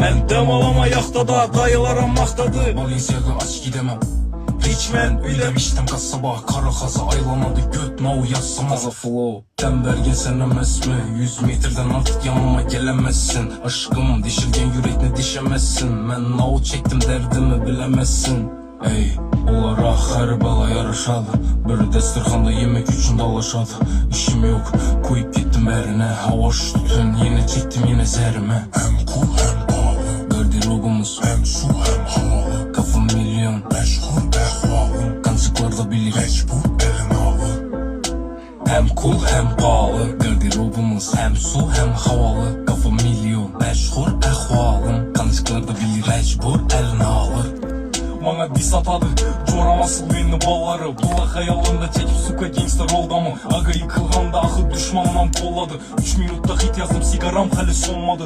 Ben dem alama yaxtada, dayılaram maqtadı. Balenciaga aç gidemem. Hiç men ödemiştim kasaba. Kara kasa aylanadı göt now yazsam az flow. Tembelgin sen emez mi? 100 metreden artık yanıma gelemezsin. Aşkım dişilgen yürekine dişemezsin. Ben now çektim derdimi bilemezsin. Ey olaraq her bala yarışadı. Bir destirxanda yemek üçün dalaşadı. İşim yok koyup gittim eline. Hava tütün yine çektim yine zerime. Hem cool hem pahalı. Garderobumuz hem su hem havalı. Kafa milyon meşhur ehvalım. Kancıklarda bilir mecbur elin alı. Hem cool hem pahalı. Garderobumuz hem su hem havalı. Kafa milyon meşhur ehvalım. Kancıklarda bilir mecbur elin alı. Bana dis atadı, coramasıl beni balları. Bula hayalında çekip suka gangster oldu mu? Aga yıkılganda ahı düşmanlam kolladı. 3 minutta hit yazdım sigaram hali sonmadı.